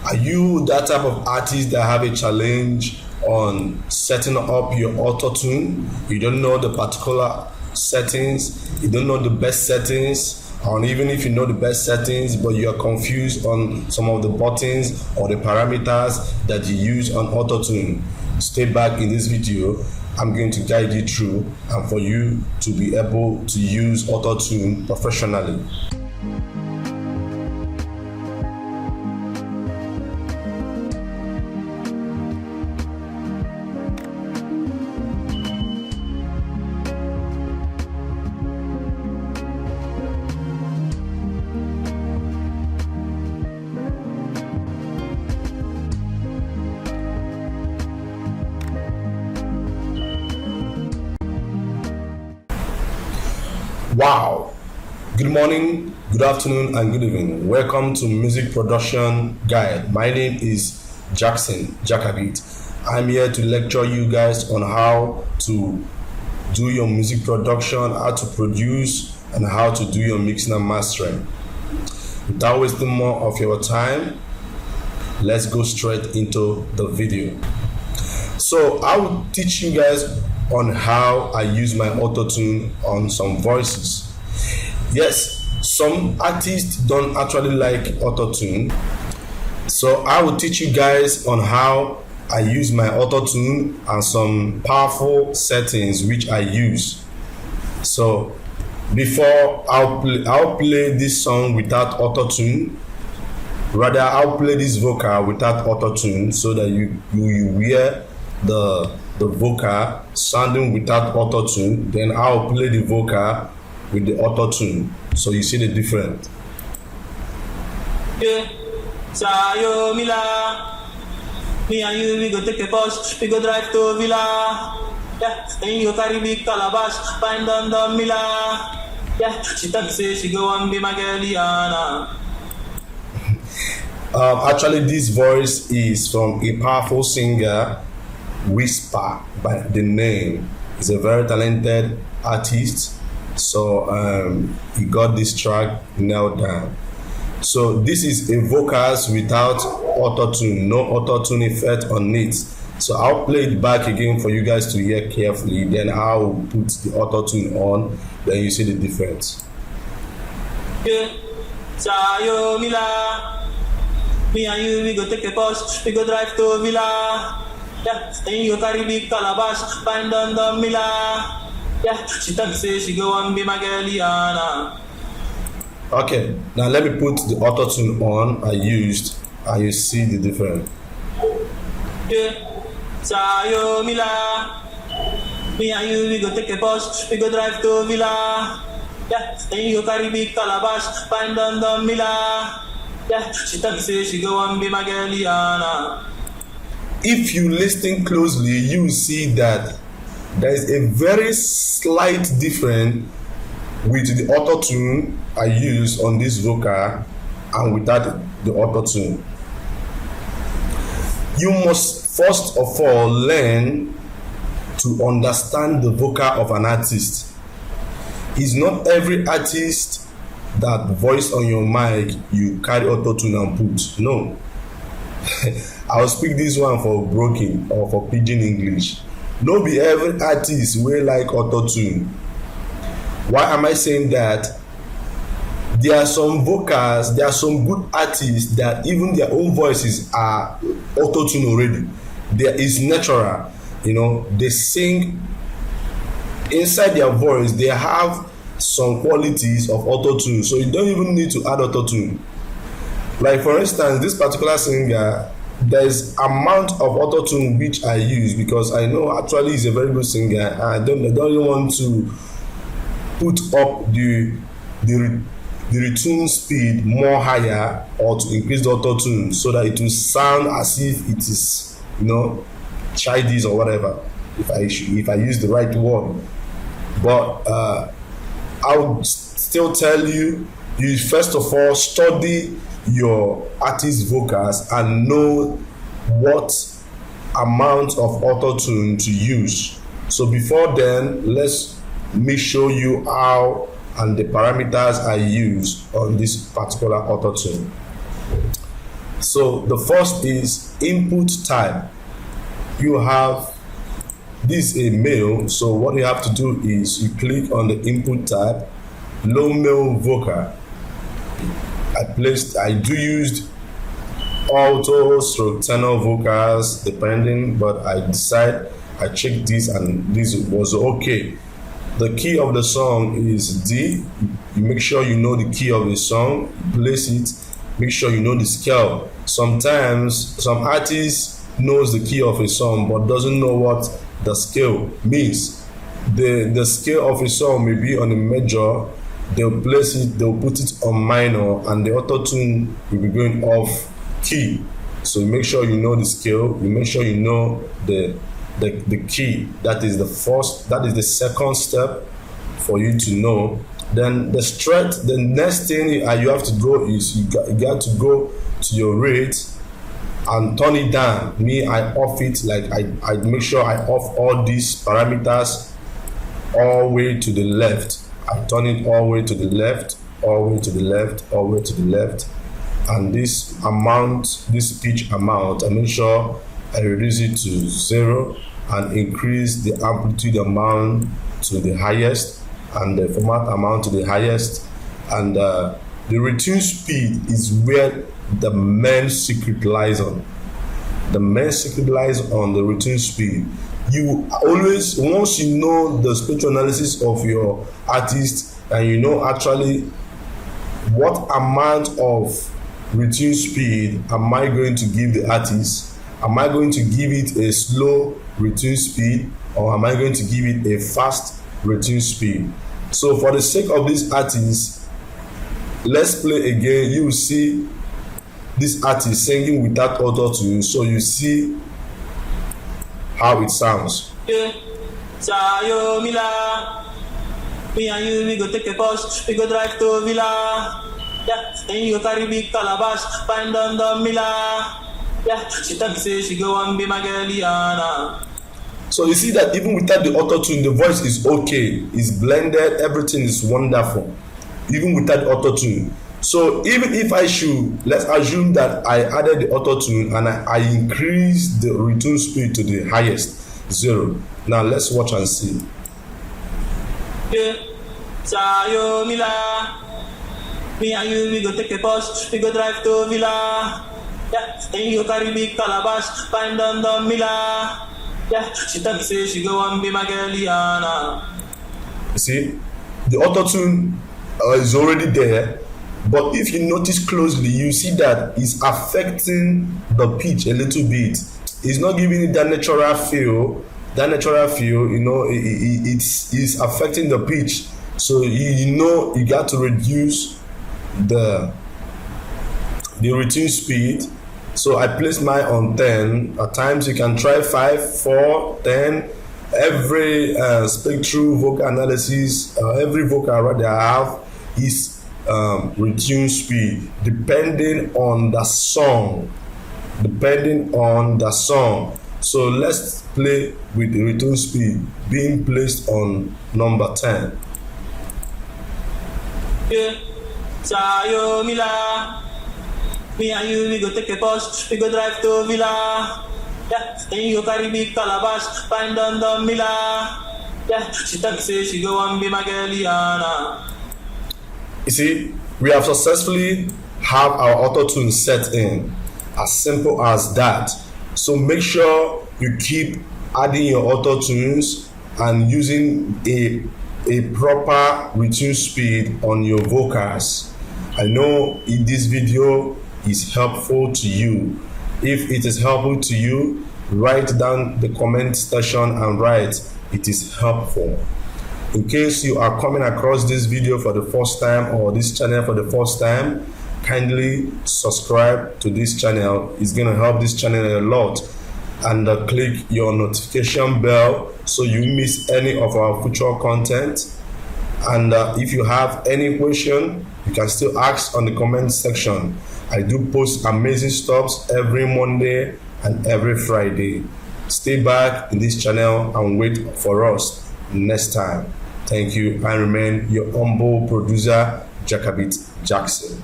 Are you that type of artist that have a challenge on setting up your autotune? You don't know the particular settings, you don't know the best settings, or even if you know the best settings but you are confused on some of the buttons or the parameters that you use on autotune. Stay back in this video. I'm going to guide you through and for you to be able to use autotune professionally. Wow, good morning, good afternoon, and good evening. Welcome to Music Production Guide. My name is Jakabit. I'm here to lecture you guys on how to do your music production, how to produce, and how to do your mixing and mastering. Without wasting more of your time, let's go straight into the video. So I will teach you guys on how I use my autotune on some voices. Yes, some artists don't actually like autotune, so I will teach you guys on how I use my autotune and some powerful settings which I use. So before I'll play this song without autotune, rather I'll play this vocal without autotune so that you hear the vocal sounding without autotune. Then I'll play the vocal with the autotune so you see the difference. Yeah, Sayo Mila, me and you we go take a bus, we go drive to Villa. Yeah, then you carry big calabash, find on the Mila. Yeah, she tell me say she go and be my girliana. Actually, this voice is from a powerful singer, Whatspp by the name. He's a very talented artist, so he got this track nailed down. So this is a vocals without autotune, no autotune effect on it. So I'll play it back again for you guys to hear carefully, then I'll put the autotune on, then you see the difference. Yeah, Sayo Mila, me and you we go take a bus, we go drive to Villa. Yeah, then you carry big calabash, find on the Mila. Yeah, she tell me say she go and be my girliana. Okay, now let me put the autotune on I used and you see the difference. Yeah, Sayo Mila, me and you we go take a bus, we go drive to Villa. Yeah, then you carry big calabash, find on the Mila. Yeah, she tell me say she go and be my girliana. If you listen closely, you will see that there is a very slight difference with the autotune I use on this vocal and without the autotune. You must first of all learn to understand the vocal of an artist. It's not every artist that voice on your mic you carry autotune and put. No. I'll speak this one for broken or for pidgin English. No be every artist will like autotune. Why am I saying that? There are some vocals, there are some good artists that even their own voices are autotune already. There is natural, they sing inside their voice, they have some qualities of autotune, so you don't even need to add autotune. Like for instance, this particular singer, there's amount of autotune which I use because I know actually he's a very good singer. And I don't even want to put up the retune speed more higher or to increase the autotune so that it will sound as if it is childish or whatever, if I use the right word. But I would still tell you first of all study your artist vocals and know what amount of autotune to use. So before then, let me show you how and the parameters I use on this particular autotune. So the first is input type. You have this E.mail, so what you have to do is you click on the input type, low male vocal. I do use alto stroke tenor vocals depending, but I checked this and this was okay. The key of the song is D. You make sure you know the key of the song, place it, make sure you know the scale. Sometimes some artists knows the key of a song but doesn't know what the scale means. The scale of a song may be on a major, they'll place it, they'll put it on minor, and the auto-tune will be going off key. So you make sure you know the scale, you make sure you know the key. That is the second step for you to know. Then the next thing you have to go is you got to go to your rate and turn it down. Me, I off it, like I make sure I off all these parameters all the way to the left. I turn it all the way to the left, all the way to the left, all the way to the left, and this pitch amount, I make sure I reduce it to 0 and increase the amplitude amount to the highest and the format amount to the highest. And the retune speed is where the main secret lies on. The main secret lies on the retune speed. You always, once you know the spectral analysis of your artist and you know actually what amount of retune speed am I going to give the artist, am I going to give it a slow retune speed or am I going to give it a fast retune speed? So for the sake of this artist, let's play again. You will see this artist singing without auto-tune, so you see how it sounds. Yeah. Sayo Mila. Me and you, we go take a bus, we go drive to Villa. Yeah, then you carry big calabash, find on the Mila. Yeah, she tell me say she go and be my girliana. So you see that even without the auto-tune, the voice is okay, it's blended, everything is wonderful, even without the auto-tune. So even if I should, let's assume that I added the auto-tune and I increased the retune speed to the highest, 0. Now let's watch and see. Yeah, Sayo Mila. Me and you, we go take a bus, we go drive to Villa. Yeah, then you carry big calabash, find on the Mila. Yeah, she tell me say she go and be my girliana. You see, the auto-tune is already there, but if you notice closely, you see that it's affecting the pitch a little bit. It's not giving it that natural feel. That natural feel, you know, it's affecting the pitch. So you know you got to reduce the retune speed. So I placed mine on 10. At times you can try 5, 4, 10. Every spectral vocal analysis, every vocal rather I have is retune speed depending on the song. So let's play with the retune speed being placed on number 10. Yeah, Sayo Mila. Me and you, we go take a bus, we go drive to Villa. Yeah, then you carry big calabash, find on the Mila. Yeah, she tell me say she go and be my girliana. You see, we have successfully have our auto-tune set in. As simple as that. So make sure you keep adding your auto-tunes and using a proper retune speed on your vocals. I know in this video is helpful to you. If it is helpful to you, write down the comment section and write it is helpful. In case you are coming across this video for the first time or this channel for the first time, kindly subscribe to this channel. It's going to help this channel a lot. And click your notification bell so you miss any of our future content. And if you have any question, you can still ask on the comment section. I do post amazing stuff every Monday and every Friday. Stay back in this channel and wait for us next time. Thank you. I remain your humble producer, Jakabit Jackson.